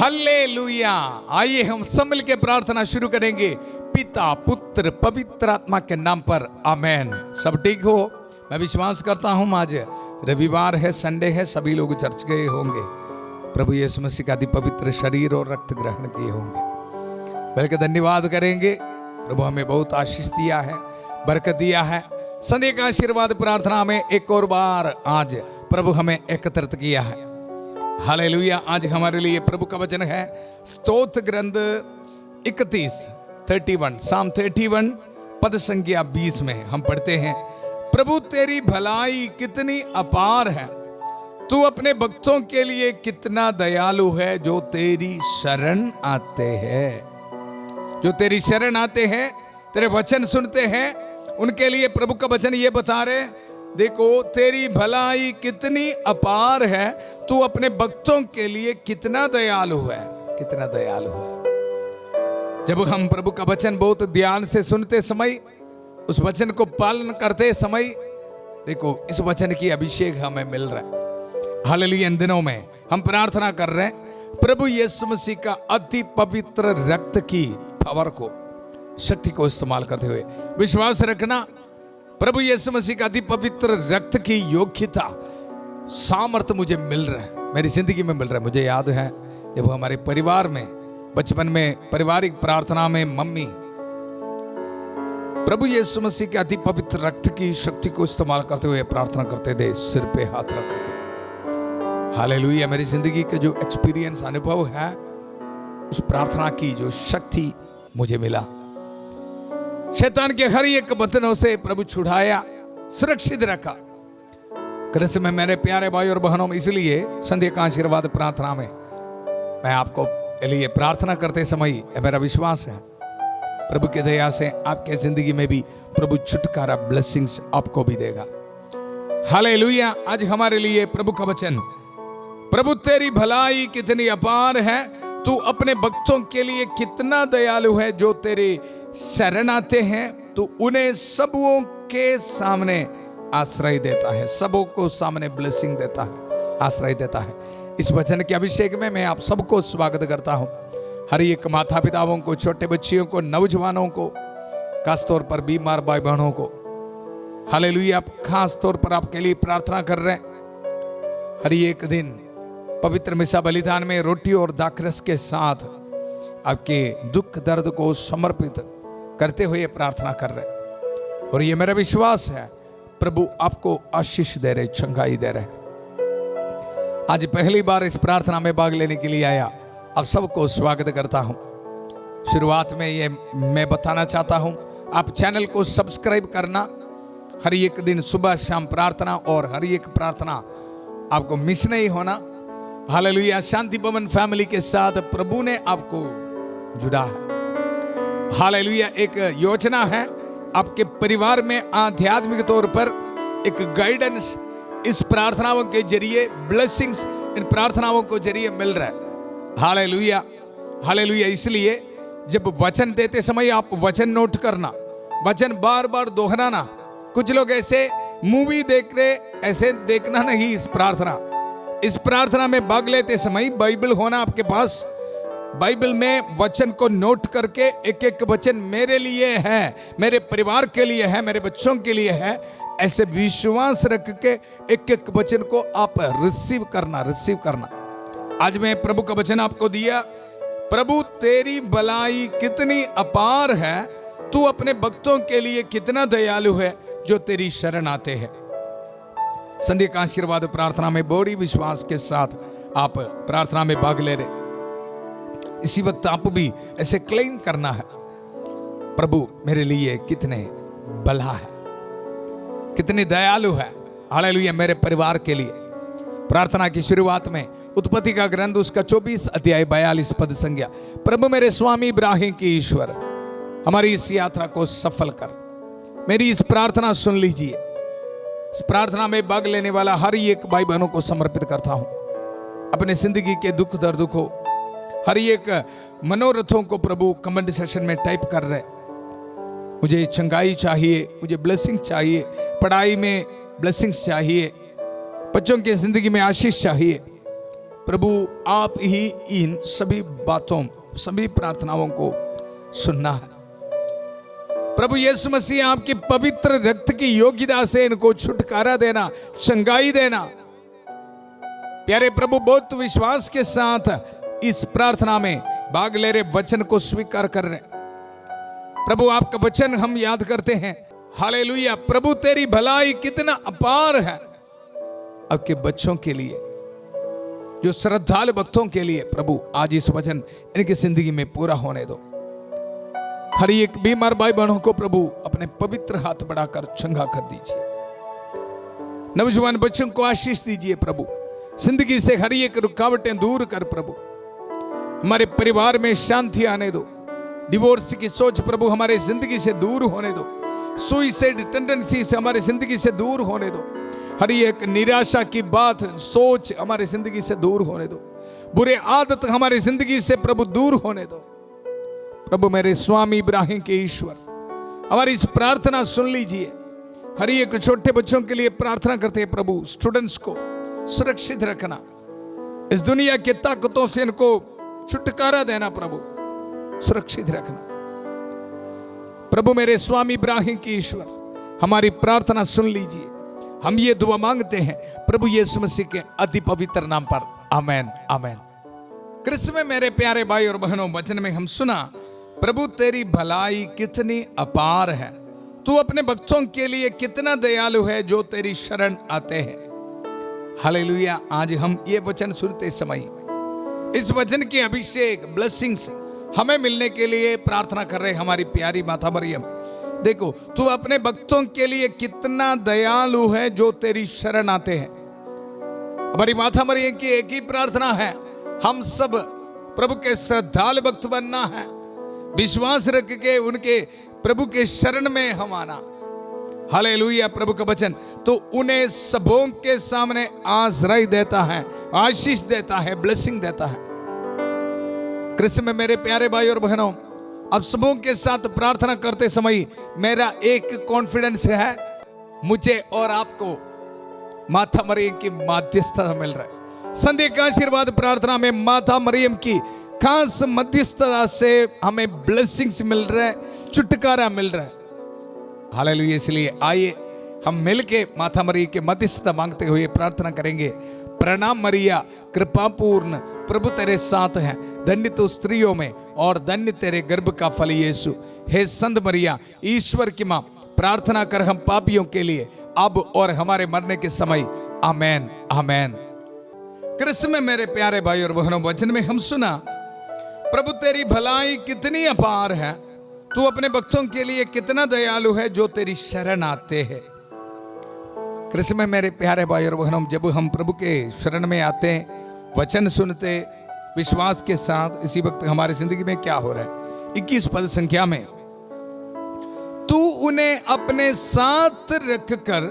Hallelujah. आइए हम सब मिल के प्रार्थना शुरू करेंगे पिता पुत्र पवित्र आत्मा के नाम पर, आमेन। सब ठीक हो? मैं विश्वास करता हूँ आज रविवार है, संडे है, सभी लोग चर्च गए होंगे, प्रभु यीशु मसीह का अति पवित्र शरीर और रक्त ग्रहण किए होंगे। बल्कि धन्यवाद करेंगे, प्रभु हमें बहुत आशीष दिया है, बरकत दिया है। संडे का आशीर्वाद प्रार्थना में एक और बार आज प्रभु हमें एकत्रित किया है। हालेलुया। आज हमारे लिए प्रभु का वचन है स्तोत्र ग्रंथ 31 साम 31 पद संख्या 20 में हम पढ़ते हैं, प्रभु तेरी भलाई कितनी अपार है, तू अपने भक्तों के लिए कितना दयालु है, जो तेरी शरण आते हैं। जो तेरी शरण आते हैं, तेरे वचन सुनते हैं, उनके लिए प्रभु का वचन ये बता रहे, देखो तेरी भलाई कितनी अपार है, तू अपने भक्तों के लिए कितना दयालु है, कितना दयालु है। जब हम प्रभु का वचन बहुत ध्यान से सुनते समय, उस वचन को पालन करते समय, देखो इस वचन की अभिषेक हमें मिल रहा है। हालेलुया। इन दिनों में हम प्रार्थना कर रहे हैं प्रभु यीशु मसीह का अति पवित्र रक्त की पावर को, शक्ति को इस्तेमाल करते हुए विश्वास रखना, प्रभु यीशु मसीह का अति पवित्र रक्त की योग्यता सामर्थ्य मुझे मिल रहा है, मेरी जिंदगी में मिल रहा है। मुझे याद है जब हमारे परिवार में बचपन में पारिवारिक प्रार्थना में मम्मी प्रभु यीशु मसीह के अति पवित्र रक्त की शक्ति को इस्तेमाल करते हुए प्रार्थना करते थे, सिर पे हाथ रख के। हालेलुया। मेरी जिंदगी का जो एक्सपीरियंस अनुभव है, उस प्रार्थना की जो शक्ति मुझे मिला, शैतान के हर एक बंधनों से प्रभु छुड़ाया, सुरक्षित रखा। कृष्ण में मेरे प्यारे भाई और बहनों में, इसलिए संध्या का आशीर्वाद प्रार्थना में मैं आपको लिए प्रार्थना करते समय मेरा विश्वास है प्रभु की दया से आपके जिंदगी में भी प्रभु छुटकारा ब्लेसिंग्स आपको भी देगा। हालेलुया। आज हमारे लिए प्रभु का वचन, प्रभु तेरी भलाई कितनी अपार है, तू अपने भक्तों के लिए कितना दयालु है, जो तेरे शरण आते हैं, तू उन्हें सबों के सामने आश्रय देता है, सबों को सामने ब्लेसिंग देता है, आश्रय देता है। इस वचन के अभिषेक में मैं आप सबको स्वागत करता हूं। हर एक माता पिताओं को, छोटे बच्चियों को, नौजवानों को, खास तौर पर बीमार भाई बहनों को, हालेलुया, खास तौर पर आपके लिए प्रार्थना कर रहे हैं। हर एक दिन पवित्र मिसा बलिदान में रोटी और दाखरस के साथ आपके दुख दर्द को समर्पित करते हुए प्रार्थना कर रहे, और ये मेरा विश्वास है प्रभु आपको आशीष दे रहे, चंगाई दे रहे। आज पहली बार इस प्रार्थना में भाग लेने के लिए आया, आप सबको स्वागत करता हूं। शुरुआत में ये मैं बताना चाहता हूं, आप चैनल को सब्सक्राइब करना, हर एक दिन सुबह शाम प्रार्थना, और हर एक प्रार्थना आपको मिस नहीं होना। हालेलुया। शांति भवन फैमिली के साथ प्रभु ने आपको जुड़ा है। हालेलुया। एक योजना है आपके परिवार में, आध्यात्मिक तौर पर एक गाइडेंस इस प्रार्थनाओं के जरिए, ब्लेसिंग्स इन प्रार्थनाओं को जरिए मिल रहा है। हालेलुया। हालेलुया। इसलिए जब वचन देते समय आप वचन नोट करना, वचन बार बार दोहराना। कुछ लोग ऐसे मूवी देख रहे, ऐसे देखना नहीं। इस प्रार्थना में भाग लेते समय बाइबल होना आपके पास, बाइबल में वचन को नोट करके एक एक वचन मेरे लिए है, मेरे परिवार के लिए है, मेरे बच्चों के लिए है, ऐसे विश्वास रख के एक एक वचन को आप रिसीव करना। आज मैं प्रभु का वचन आपको दिया, प्रभु तेरी भलाई कितनी अपार है, तू अपने भक्तों के लिए कितना दयालु है, जो तेरी शरण आते हैं। संध्या का आशीर्वाद प्रार्थना में बड़ी विश्वास के साथ आप प्रार्थना में भाग ले रहे। इसी वक्त आप भी ऐसे क्लेम करना है, प्रभु मेरे लिए कितने भला है, कितने दयालु है। हालेलुया। मेरे परिवार के लिए प्रार्थना की शुरुआत में उत्पत्ति का ग्रंथ उसका 24 अध्याय 42 पद संज्ञा, प्रभु मेरे स्वामी इब्राहिम की ईश्वर, हमारी इस यात्रा को सफल कर। मेरी इस प्रार्थना सुन लीजिए। इस प्रार्थना में भाग लेने वाला हर एक भाई बहनों को समर्पित करता हूं। अपने जिंदगी के दुख दर्द को, हर एक मनोरथों को प्रभु कमेंट सेक्शन में टाइप कर रहे। मुझे चंगाई चाहिए, मुझे ब्लेसिंग चाहिए, पढ़ाई में ब्लेसिंग्स चाहिए, बच्चों की जिंदगी में आशीष चाहिए, प्रभु आप ही इन सभी बातों, सभी प्रार्थनाओं को सुनना है। प्रभु यीशु मसीह आपके पवित्र रक्त की योग्यता से इनको छुटकारा देना, चंगाई देना। प्यारे प्रभु, बहुत विश्वास के साथ इस प्रार्थना में भाग ले रहे, वचन को स्वीकार कर रहे। प्रभु आपका वचन हम याद करते हैं। हालेलुया। प्रभु तेरी भलाई कितना अपार है आपके बच्चों के लिए, जो श्रद्धालु भक्तों के लिए। प्रभु आज इस वचन इनकी जिंदगी में पूरा होने दो। हर एक बीमार भाई बहनों को प्रभु अपने पवित्र हाथ बढ़ाकर चंगा कर दीजिए। नौजवान बच्चों को आशीष दीजिए प्रभु। जिंदगी से हर एक रुकावटें दूर कर प्रभु। हमारे परिवार में शांति आने दो। डिवोर्स की सोच प्रभु हमारे जिंदगी से दूर होने दो। सुइसाइड टेंडेंसी से हमारे जिंदगी से दूर होने दो। हर एक निराशा की बात, सोच हमारे जिंदगी से दूर होने दो। बुरे आदत हमारे जिंदगी से प्रभु दूर होने दो। प्रभु मेरे स्वामी इब्राहिम के ईश्वर, हमारी इस प्रार्थना सुन लीजिए। हर एक छोटे बच्चों के लिए प्रार्थना करते हैं प्रभु। स्टूडेंट्स को सुरक्षित रखना, इस दुनिया की ताकतों से इनको छुटकारा देना प्रभु, सुरक्षित रखना। प्रभु मेरे स्वामी इब्राहिम की ईश्वर, हमारी प्रार्थना सुन लीजिए। हम ये दुआ मांगते हैं प्रभु यीशु मसीह के अति पवित्र नाम पर, आमेन आमेन। कृष्ण में मेरे प्यारे भाई और बहनों, वचन में हम सुना, प्रभु तेरी भलाई कितनी अपार है, तू अपने भक्तों के लिए कितना दयालु है जो तेरी शरण आते हैं। हालेलुया। आज हम ये वचन सुनते समय इस वचन के अभिषेक, ब्लेसिंग्स हमें मिलने के लिए प्रार्थना कर रहे हमारी प्यारी माता मरियम। देखो, तू अपने भक्तों के लिए कितना दयालु है जो तेरी शरण आते हैं। हमारी माता मरियम की एक ही प्रार्थना है, हम सब प्रभु के श्रद्धालु भक्त बनना है, विश्वास रख के उनके प्रभु के शरण में हम आना। हालेलुया। प्रभु का वचन तो उन्हें सबों के सामने आश्रय देता है, आशीष देता है, ब्लेसिंग देता है। कृष्ण में मेरे प्यारे भाई और बहनों, अब सबों के साथ प्रार्थना करते समय मेरा एक कॉन्फिडेंस है, मुझे और आपको माता मरियम की मध्यस्थता मिल रहा है। संध्या का आशीर्वाद प्रार्थना में माता मरियम की खास मध्यस्थता से हमें ब्लेसिंग्स मिल रहे हैं, छुटकारा मिल रहा है। हालेलुया। इसलिए आइए हम मिलके माता मरियम के मध्यस्थता मांगते हुए प्रार्थना करेंगे। प्रणाम मरिया, कृपा पूर्ण, प्रभु तेरे साथ है, धन्य तो स्त्रियों में और धन्य तेरे गर्भ का फल यीशु। हे संत मरिया, ईश्वर की मां, प्रार्थना कर हम पापियों के लिए अब और हमारे मरने के समय, आमेन आमेन। कृष्ण में मेरे प्यारे भाई और बहनों, वचन में हम सुना, प्रभु तेरी भलाई कितनी अपार है, तू अपने भक्तों के लिए कितना दयालु है जो तेरी शरण आते हैं। कृष्ण में मेरे प्यारे भाई और बहनों, जब हम प्रभु के शरण में आते हैं, वचन सुनते विश्वास के साथ, इसी वक्त हमारी जिंदगी में क्या हो रहा है। 21 पद संख्या में, तू उन्हें अपने साथ रखकर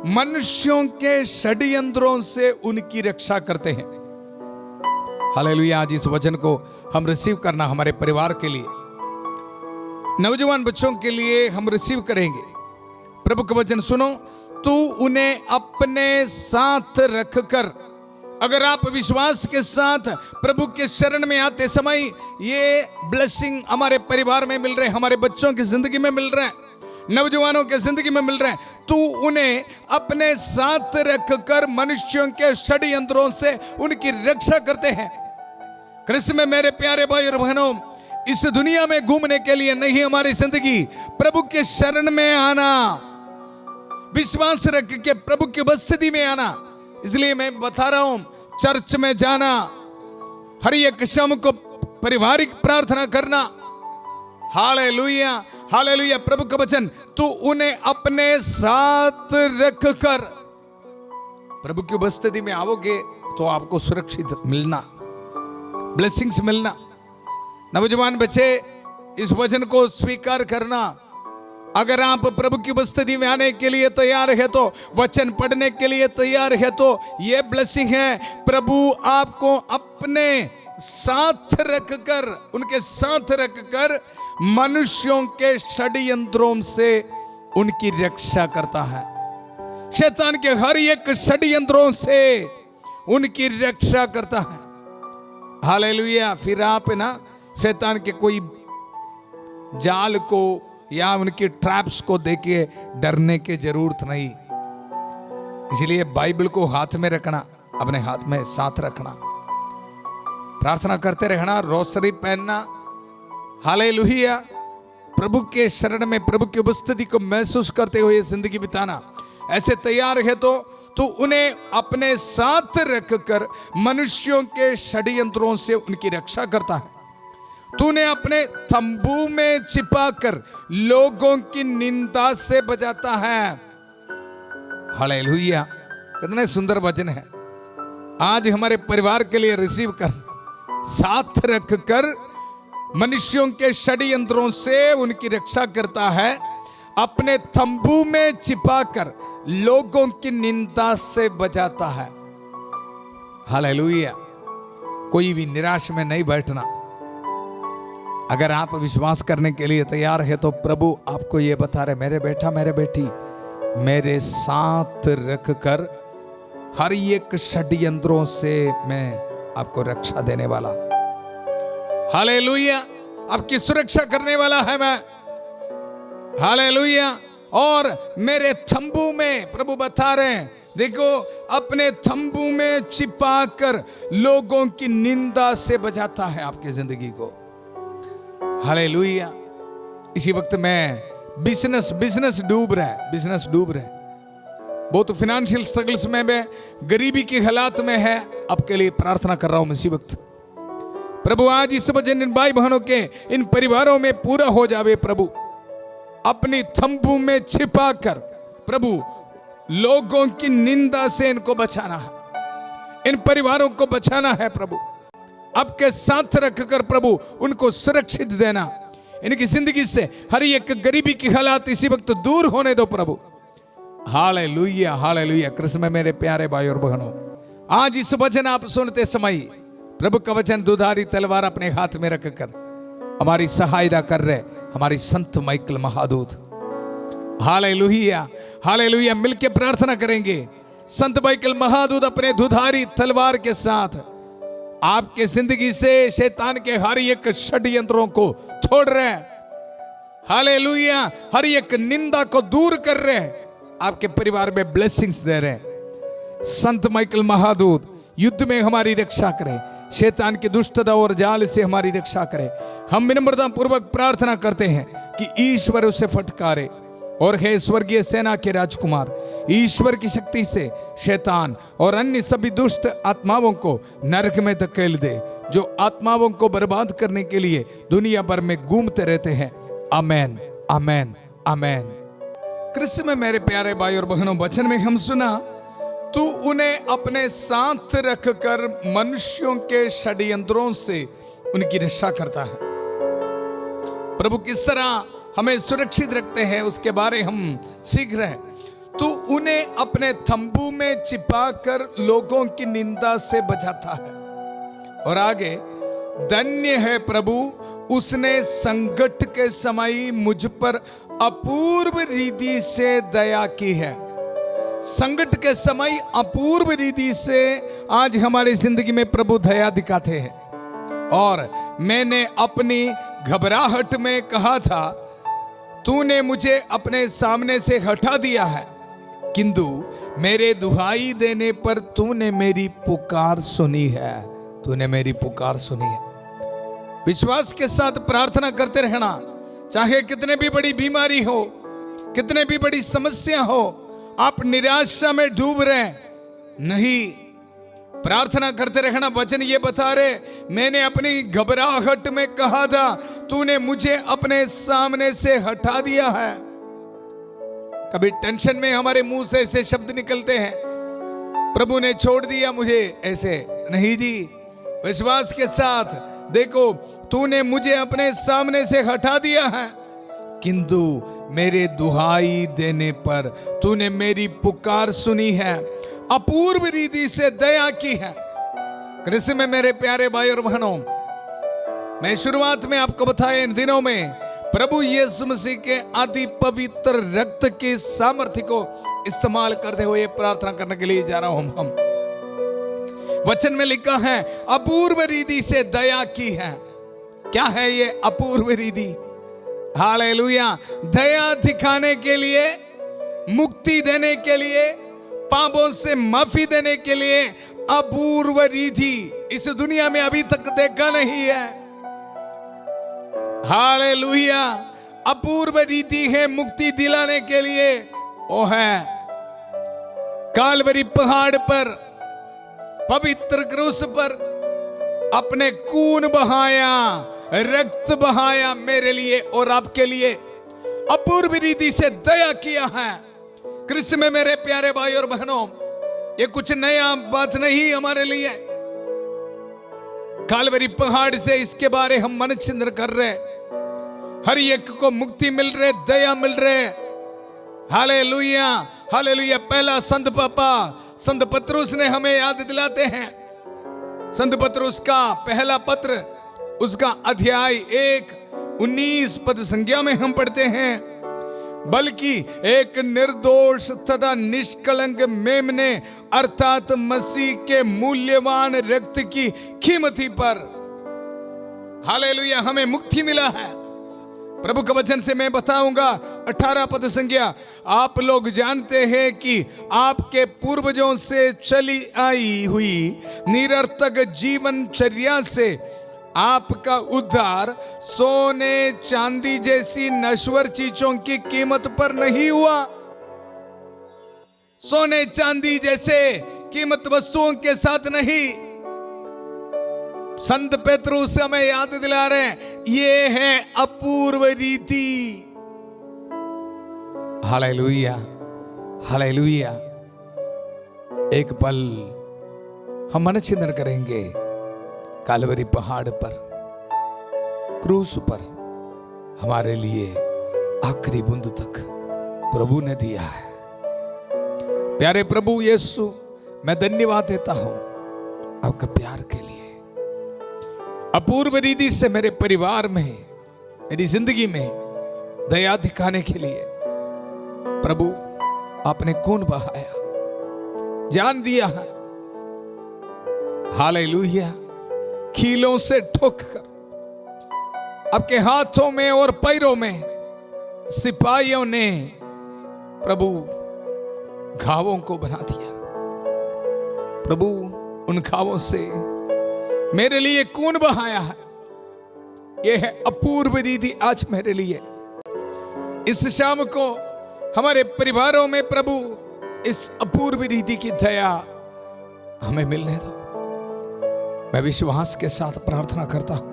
मनुष्यों के षड्यंत्रों से उनकी रक्षा करते हैं। हालेलुया। आज इस वचन को हम रिसीव करना हमारे परिवार के लिए, नौजवान बच्चों के लिए हम रिसीव करेंगे। प्रभु का वचन सुनो, तू उन्हें अपने साथ रखकर। अगर आप विश्वास के साथ प्रभु के शरण में आते समय ये ब्लेसिंग हमारे परिवार में मिल रहे हैं, हमारे बच्चों की जिंदगी में मिल रहे हैं, नौजवानों की जिंदगी में मिल रहे हैं। तू उन्हें अपने साथ रखकर मनुष्यों के षड्यंत्रों से उनकी रक्षा करते हैं। कृष्ण में मेरे प्यारे भाई और बहनों, इस दुनिया में घूमने के लिए नहीं, हमारी जिंदगी प्रभु के शरण में आना, विश्वास रख के प्रभु की उपस्थिति में आना। इसलिए मैं बता रहा हूं, चर्च में जाना, हर एक शाम को पारिवारिक प्रार्थना करना। Hallelujah hallelujah. प्रभु का वचन, तू उन्हें अपने साथ रखकर। प्रभु की उपस्थिति में आओगे तो आपको सुरक्षित मिलना, ब्लेसिंग्स मिलना। नौजवान बच्चे, इस वचन को स्वीकार करना। अगर आप प्रभु की उपस्थिति में आने के लिए तैयार है, तो वचन पढ़ने के लिए तैयार है, तो ये ब्लेसिंग है। प्रभु आपको अपने साथ रखकर, उनके साथ रखकर मनुष्यों के षड्यंत्रों से उनकी रक्षा करता है। शैतान के हर एक षड्यंत्रों से उनकी रक्षा करता है। हालेलुया। फिर आप ना शैतान के कोई जाल को या उनके ट्रैप्स को देखे डरने की जरूरत नहीं। इसलिए बाइबल को हाथ में रखना, अपने हाथ में साथ रखना, प्रार्थना करते रहना, रोसरी पहनना, हालेलुया। प्रभु के शरण में प्रभु की उपस्थिति को महसूस करते हुए जिंदगी बिताना। ऐसे तैयार है तो उन्हें अपने साथ रखकर मनुष्यों के षड्यंत्रों से उनकी रक्षा करता है। तूने अपने तंबू में छिपाकर लोगों की निंदा से बचाता है। हालेलुया। कितने सुंदर वचन है। आज हमारे परिवार के लिए रिसीव कर, साथ रखकर मनुष्यों के षड्यंत्रों से उनकी रक्षा करता है, अपने तंबू में छिपाकर लोगों की निंदा से बचाता है। हालेलुया। कोई भी निराश में नहीं बैठना। अगर आप विश्वास करने के लिए तैयार है तो प्रभु आपको ये बता रहे, मेरे बेटा मेरे बेटी, मेरे साथ रखकर हर एक षड्यंत्रों से मैं आपको रक्षा देने वाला। हालेलुया। आपकी सुरक्षा करने वाला है मैं। हालेलुया। और मेरे तंबू में, प्रभु बता रहे हैं, देखो अपने तंबू में छिपाकर लोगों की निंदा से बचाता है आपकी जिंदगी को। हालेलुया। इसी वक्त में बिजनेस डूब रहे, बहुत फाइनेंशियल स्ट्रगल्स में मैं, गरीबी के हालात में है, आपके लिए प्रार्थना कर रहा हूं इसी वक्त। प्रभु आज इस वचन इन भाई बहनों के, इन परिवारों में पूरा हो जावे। प्रभु अपनी तंबू में छिपाकर प्रभु लोगों की निंदा से इनको बचाना है, इन परिवारों को बचाना है प्रभु। आपके साथ रखकर प्रभु उनको सुरक्षित देना, इनकी जिंदगी से हर एक गरीबी की हालात इसी वक्त दूर होने दो प्रभु। Hallelujah, hallelujah. कृष्ण में मेरे प्यारे भाई और बहनों, आज इस वचन आप सुनते समय प्रभु का वचन दुधारी तलवार अपने हाथ में रखकर हमारी सहायता कर रहे हमारी संत माइकल महादूत। Hallelujah, hallelujah. मिलके प्रार्थना करेंगे। संत माइकल महादूत अपने दुधारी तलवार के साथ आपके जिंदगी से शैतान के हर एक षड्यंत्रों को तोड़ रहे हैं। हालेलुया। हर एक निंदा को दूर कर रहे हैं, आपके परिवार में ब्लेसिंग्स दे रहे हैं। संत माइकल महादूत युद्ध में हमारी रक्षा करे, शैतान की दुष्टता और जाल से हमारी रक्षा करे। हम विनम्रता पूर्वक प्रार्थना करते हैं कि ईश्वर उसे फटकारे और हे स्वर्गीय सेना के राजकुमार, ईश्वर की शक्ति से शैतान और अन्य सभी दुष्ट आत्माओं को नरक में धकेल दे, जो आत्माओं को बर्बाद करने के लिए दुनिया भर में घूमते रहते हैं। आमेन, आमेन, आमेन। कृष्ण में मेरे प्यारे भाई और बहनों, वचन में हम सुना, तू उन्हें अपने साथ रखकर मनुष्यों के षड्यंत्रों से उनकी रक्षा करता है। प्रभु किस तरह हमें सुरक्षित रखते हैं उसके बारे हम सीख रहे हैं। तू उन्हें अपने तंबू में छिपाकर लोगों की निंदा से बचाता है। और आगे, धन्य है प्रभु, उसने संकट के समय मुझ पर अपूर्व रीति से दया की है। संकट के समय अपूर्व रीति से आज हमारी जिंदगी में प्रभु दया दिखाते हैं। और मैंने अपनी घबराहट में कहा था, तूने मुझे अपने सामने से हटा दिया है, किंतु मेरे दुहाई देने पर तूने मेरी पुकार सुनी है। तूने मेरी पुकार सुनी है। विश्वास के साथ प्रार्थना करते रहना, चाहे कितने भी बड़ी बीमारी हो, कितने भी बड़ी समस्या हो, आप निराशा में डूब रहे नहीं, प्रार्थना करते रहना। वचन ये बता रहे, मैंने अपनी घबराहट में कहा था, तूने मुझे अपने सामने से हटा दिया है। कभी टेंशन में हमारे मुंह से ऐसे शब्द निकलते हैं, प्रभु ने छोड़ दिया मुझे, ऐसे नहीं जी। विश्वास के साथ देखो, तूने मुझे अपने सामने से हटा दिया है, किंतु मेरे दुहाई देने पर तूने मेरी पुकार सुनी है, अपूर्व रीति से दया की है। कृष्ण में मेरे प्यारे भाई और बहनों, मैं शुरुआत में आपको बताया, इन दिनों में प्रभु यीशु मसीह के अति पवित्र रक्त के सामर्थ्य को इस्तेमाल करते हुए प्रार्थना करने के लिए जा रहा हूं। हम वचन में लिखा है अपूर्व रीति से दया की है। क्या है ये अपूर्व रीति? हालेलुया। दया दिखाने के लिए, मुक्ति देने के लिए, पापों से माफी देने के लिए अपूर्व रीति इस दुनिया में अभी तक देखा नहीं है। हालेलुया। अपूर्व रीति है मुक्ति दिलाने के लिए। वो है कालवरी पहाड़ पर, पवित्र क्रूस पर अपने खून बहाया, रक्त बहाया मेरे लिए और आपके लिए। अपूर्व रीति से दया किया है। कृष्ण में मेरे प्यारे भाई और बहनों, ये कुछ नया बात नहीं हमारे लिए। कालवरी पहाड़ से इसके बारे हम मन चिंतन कर रहे। हर एक को मुक्ति मिल रहे, दया मिल रहे। Hallelujah, hallelujah. पहला संत पापा संत पतरुस ने हमें याद दिलाते हैं। संत पतरुस का पहला पत्र, उसका अध्याय 1:19 पद संज्ञा में हम पढ़ते हैं, बल्कि एक निर्दोष तथा निष्कलंक मेमने अर्थात मसीह के मूल्यवान रक्त की कीमती पर, हालेलुया, हमें मुक्ति मिला है। प्रभु के वचन से मैं बताऊंगा 18 पद संज्ञा। आप लोग जानते हैं कि आपके पूर्वजों से चली आई हुई निरर्थक जीवनचर्या से आपका उद्धार सोने चांदी जैसी नश्वर चीजों की कीमत पर नहीं हुआ। सोने चांदी जैसे कीमत वस्तुओं के साथ नहीं। संत पेतरुस हमें याद दिला रहे हैं, ये है अपूर्व रीति। Hallelujah, hallelujah. एक पल हम मन चिंतन करेंगे। कालवरी पहाड़ पर, क्रूस पर हमारे लिए आखिरी बूंद तक प्रभु ने दिया है। प्यारे प्रभु यीशु, मैं धन्यवाद देता हूं आपका प्यार के लिए। अपूर्व रीति से मेरे परिवार में, मेरी जिंदगी में दया दिखाने के लिए प्रभु आपने खून बहाया, जान दिया है। हालेलुया। कीलों से ठोककर आपके हाथों में और पैरों में सिपाहियों ने प्रभु घावों को बना दिया। प्रभु उन घावों से मेरे लिए खून बहाया है। यह है अपूर्व रीति आज मेरे लिए। इस शाम को हमारे परिवारों में प्रभु इस अपूर्व रीति की दया हमें मिलने दो। मैं विश्वास के साथ प्रार्थना करता हूं।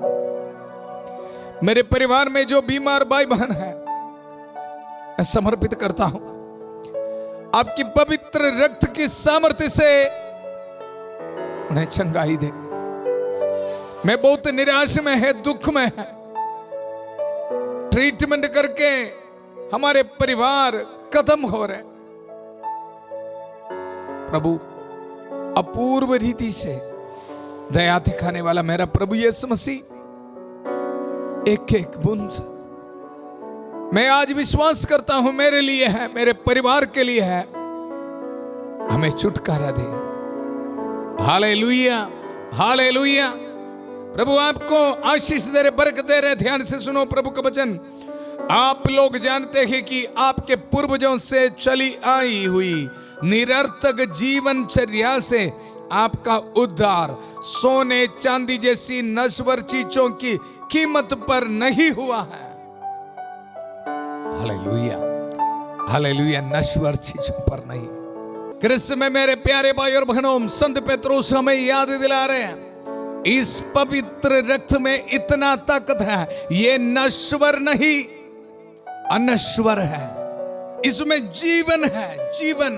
मेरे परिवार में जो बीमार भाई बहन है, मैं समर्पित करता हूं आपकी पवित्र रक्त की सामर्थ्य से उन्हें चंगाई दे। मैं बहुत निराश में है, दुख में है। ट्रीटमेंट करके हमारे परिवार खत्म हो रहे। प्रभु अपूर्व रीति से दया दिखाने वाला मेरा प्रभु यीशु मसीह, एक एक बूंद मैं आज विश्वास करता हूं मेरे लिए है, मेरे परिवार के लिए है। हमें छुटकारा दे। Hallelujah, hallelujah. प्रभु आपको आशीष दे रहे, बरकत दे रहे। ध्यान से सुनो प्रभु का वचन। आप लोग जानते हैं कि आपके पूर्वजों से चली आई हुई निरर्थक जीवनचर्या से आपका उद्धार सोने चांदी जैसी नश्वर चीजों की कीमत पर नहीं हुआ है। Hallelujah, hallelujah. नश्वर चीजों पर नहीं। कृष्ण में मेरे प्यारे भाई और बहनों, संत पेतरुस हमें याद दिला रहे हैं, इस पवित्र रक्त में इतना ताकत है, ये नश्वर नहीं, अनश्वर है। इसमें जीवन है, जीवन।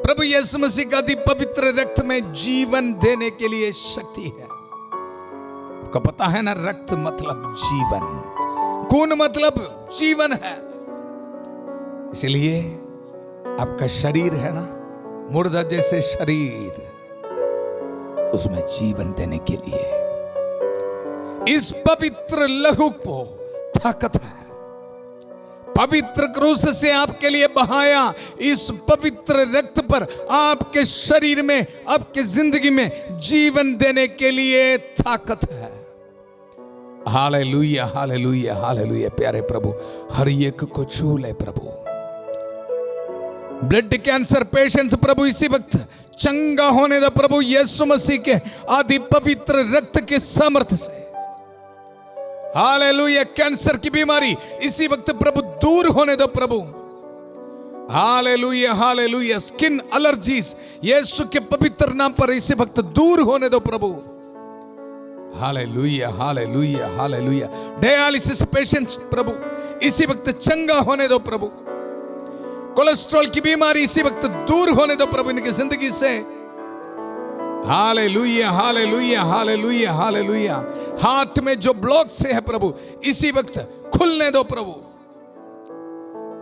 प्रभु यीशु मसीह का दी पवित्र रक्त में जीवन देने के लिए शक्ति है। आपको पता है ना, रक्त मतलब जीवन, खून मतलब जीवन है। इसलिए आपका शरीर है ना, मुर्दा जैसे शरीर, उसमें जीवन देने के लिए इस पवित्र लहू को ताकत है। पवित्र क्रूस से आपके लिए बहाया इस पवित्र रक्त पर आपके शरीर में, आपके जिंदगी में जीवन देने के लिए ताकत है। Hallelujah, hallelujah, hallelujah. प्यारे प्रभु, हर एक को छू ले प्रभु। ब्लड कैंसर पेशेंट्स प्रभु इसी वक्त चंगा होने दो प्रभु, यीशु मसीह के आदि पवित्र रक्त के सामर्थ्य से। हालेलुया। कैंसर की बीमारी इसी वक्त प्रभु दूर होने दो प्रभु। Hallelujah, hallelujah. स्किन एलर्जीज यीशु के पवित्र नाम पर इसी वक्त दूर होने दो प्रभु। Hallelujah, hallelujah, hallelujah. Dialysis patients प्रभु इसी वक्त चंगा होने दो प्रभु। कोलेस्ट्रॉल की बीमारी इसी वक्त दूर होने दो प्रभु इनकी जिंदगी से। Hallelujah, hallelujah, hallelujah, hallelujah. Heart में जो ब्लॉक से है प्रभु इसी वक्त खुलने दो प्रभु।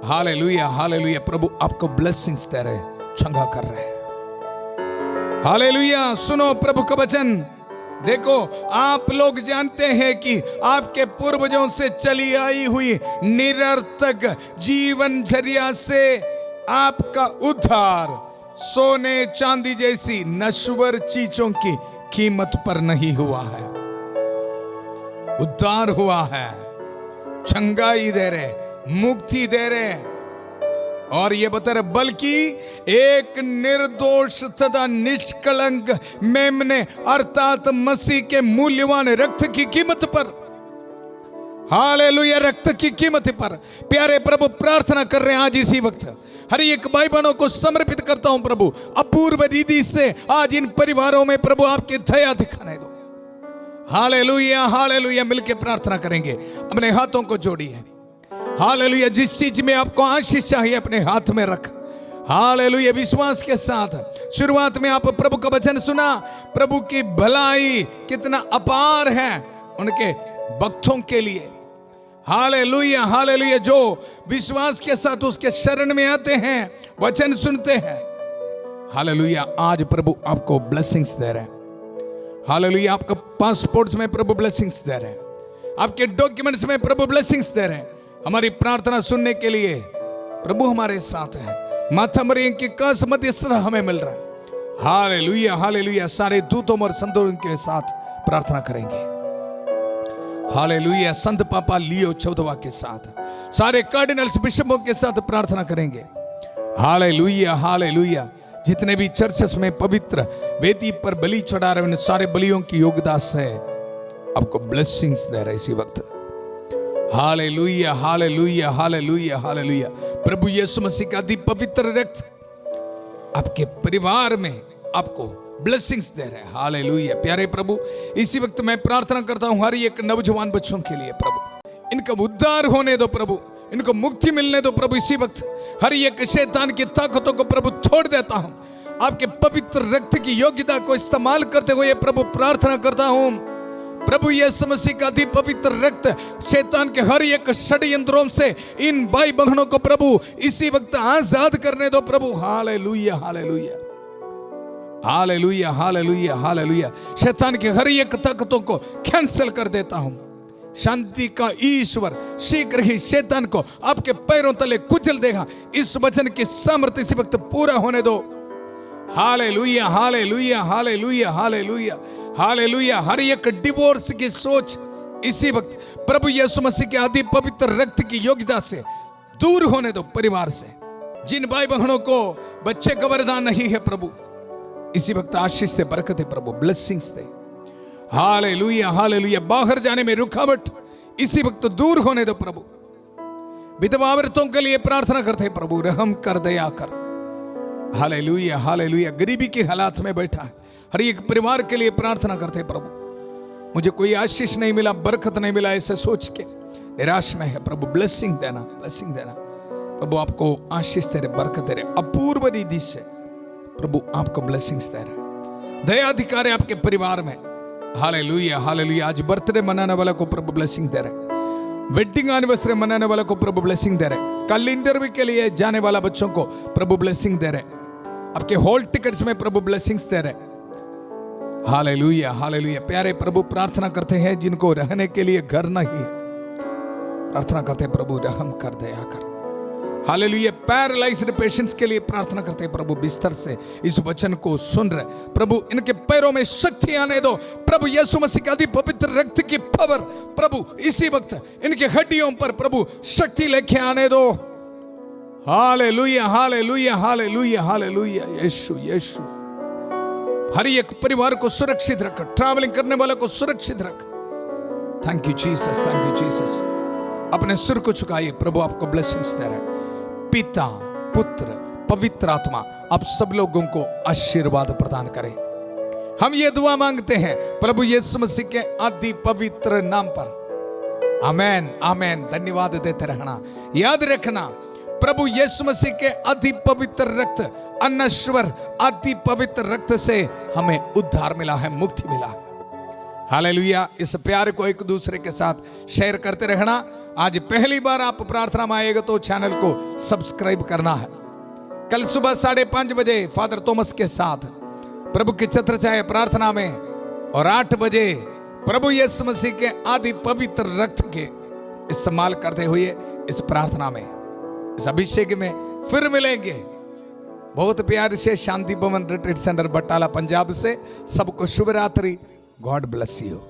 Hallelujah, hallelujah. प्रभु आपको ब्लेसिंग्स दे रहे, चंगा कर रहे। हालेलुया। सुनो प्रभु का वचन। देखो, आप लोग जानते हैं कि आपके पूर्वजों से चली आई हुई निरर्थक जीवनचर्या से आपका उद्धार सोने चांदी जैसी नश्वर चीजों की कीमत पर नहीं हुआ है। उद्धार हुआ है, चंगाई दे रहे, मुक्ति दे रहे, और ये बता रहे बल्कि एक निर्दोष तथा निष्कलंक मेमने अर्थात मसीह के मूल्यवान रक्त की कीमत पर। हालेलुया। रक्त की कीमत पर प्यारे प्रभु प्रार्थना कर रहे हैं आज इसी वक्त। हर एक भाई बहनों को समर्पित करता हूं प्रभु, अपूर्व रीति से आज इन परिवारों में प्रभु आपकी दया दिखाने दो। Hallelujah, hallelujah. मिलकर प्रार्थना करेंगे। अपने हाथों को जोड़िए। हालेलुया। जिस चीज में आपको आशीष चाहिए अपने हाथ में रख। हालेलुया। विश्वास के साथ शुरुआत में आप प्रभु का वचन सुना। प्रभु की भलाई कितना अपार है उनके भक्तों के लिए। Hallelujah, hallelujah. जो विश्वास के साथ उसके शरण में आते हैं, वचन सुनते हैं। हालेलुया। आज प्रभु आपको ब्लेसिंग्स दे रहे हैं। हालेलुया। आपको पासपोर्ट्स में प्रभु ब्लेसिंग्स दे रहे हैं, आपके डॉक्यूमेंट्स में प्रभु ब्लेसिंग्स दे रहे हैं। हमारी प्रार्थना सुनने के लिए प्रभु हमारे साथ है। माता मरियम की खास मध्यस्थता हमें मिल रहा है। Hallelujah, hallelujah. सारे दूतों और संतों के साथ प्रार्थना करेंगे। हालेलुया। संत पापा लियो चौदवा के साथ, सारे कार्डिनल्स बिशपों के साथ प्रार्थना करेंगे। Hallelujah, hallelujah. जितने भी चर्चेस में पवित्र वेदी पर बलि चढ़ा रहे, उन सारे बलियों की योग्यता से आपको ब्लेसिंग्स दे रहे इसी वक्त। Hallelujah, hallelujah, hallelujah, hallelujah. प्रभु यीशु मसीह का अति पवित्र रक्त आपके परिवार में आपको ब्लेसिंग्स दे रहे हैं। हालेलुया। प्यारे प्रभु, इसी वक्त मैं प्रार्थना करता हूं हर एक नौजवान बच्चों के लिए प्रभु, इनका उद्धार होने दो प्रभु, इनको मुक्ति मिलने दो प्रभु। इसी वक्त हर एक शैतान की ताकतों को प्रभु तोड़ देता हूं। आपके पवित्र रक्त की योग्यता को इस्तेमाल करते हुए प्रभु प्रार्थना करता हूं। प्रभु यीशु मसीह का अति पवित्र रक्त शैतान के हर एक षड्यंत्रों से इन भाई बहनों को प्रभु इसी वक्त आजाद करने दो प्रभु। Hallelujah, hallelujah, hallelujah, hallelujah, hallelujah. शैतान की हर एक ताकतों को कैंसिल कर देता हूं। शांति का ईश्वर शीघ्र ही शैतान को आपके पैरों तले कुचल देगा। इस वचन की सामर्थ्य इसी वक्त पूरा होने दो। Hallelujah, hallelujah, hallelujah, hallelujah, hallelujah. हर एक डिवोर्स की सोच इसी वक्त प्रभु यीशु मसीह के आदि पवित्र रक्त की योग्यता से दूर होने दो परिवार से। जिन भाई बहनों को बच्चे का वरदान नहीं है प्रभु, इसी वक्त आशीष दे, बरकत दे प्रभु, ब्लेसिंग्स दे। Hallelujah, hallelujah. बाहर जाने में रुकावट इसी वक्त दूर होने दो प्रभु। विधवा औरतों के लिए प्रार्थना करते प्रभु, रहम कर, दया कर। Hallelujah, hallelujah. गरीबी के हालात में बैठा है हर एक परिवार के लिए प्रार्थना करते प्रभु, मुझे कोई आशीष नहीं मिला, बरकत नहीं मिला, ऐसे सोच के निराश में है प्रभु, ब्लेसिंग देना, ब्लेसिंग देना प्रभु। आपको आशीष दे रहे, बरकत दे रहे, अपूर्व रीति से प्रभु आपको ब्लेसिंग्स दे रहे, दया अधिकार है आपके परिवार में। Hallelujah, hallelujah. आज बर्थडे मनाने वाला को प्रभु ब्लेसिंग दे रहे, वेडिंग एनिवर्सरी मनाने वाला को प्रभु ब्लेसिंग दे रहे, कल इंटरव्यू के लिए जाने वाला बच्चों को प्रभु ब्लेसिंग दे रहे, आपके हॉल टिकट्स में प्रभु ब्लेसिंग्स दे रहे। Hallelujah, hallelujah. प्यारे प्रभु प्रार्थना करते हैं जिनको रहने के लिए घर नहीं है, प्रार्थना करते हैं प्रभु रहम कर, दया कर। हालेलुया। पैरालाइज्ड पेशेंट्स के लिए प्रार्थना करते हैं प्रभु, बिस्तर से इस वचन को सुन रहे प्रभु, इनके पैरों में शक्ति आने दो प्रभु। यीशु मसीह का अति पवित्र रक्त की पावर प्रभु इसी वक्त इनके हड्डियों पर प्रभु शक्ति लेके आने दो। Hallelujah, hallelujah, hallelujah, hallelujah. यीशु, यीशु हर एक परिवार को सुरक्षित रख, ट्रैवलिंग करने वाले को सुरक्षित रख। Thank you Jesus, thank you Jesus. अपने सिर को झुकाइए, प्रभु आपको ब्लेसिंग्स दे रहे हैं। पिता, पुत्र, पवित्र आत्मा आप सब लोगों को आशीर्वाद प्रदान करें। हम ये दुआ मांगते हैं प्रभु यीशु मसीह के अति पवित्र नाम पर, आमेन, आमेन। धन्यवाद देते रहना, याद रखना प्रभु यीशु मसीह के अति पवित्र रक्त, अनश्वर अति पवित्र रक्त से हमें उद्धार मिला है, मुक्ति मिला है। हालेलुया। इस प्यार को एक दूसरे के साथ शेयर करते रहना। आज पहली बार आप प्रार्थना में आएगा तो चैनल को सब्सक्राइब करना है। कल सुबह 5:30 बजे फादर थॉमस के साथ प्रभु की छत्रछाया प्रार्थना में, और 8 बजे प्रभु यीशु मसीह के आदि पवित्र रक्त के इस्तेमाल करते हुए इस प्रार्थना में, इस अभिषेक में फिर मिलेंगे। बहुत प्यार से शांति भवन रिट्रीट सेंटर बटाला पंजाब से सबको शुभ रात्रि। God bless you.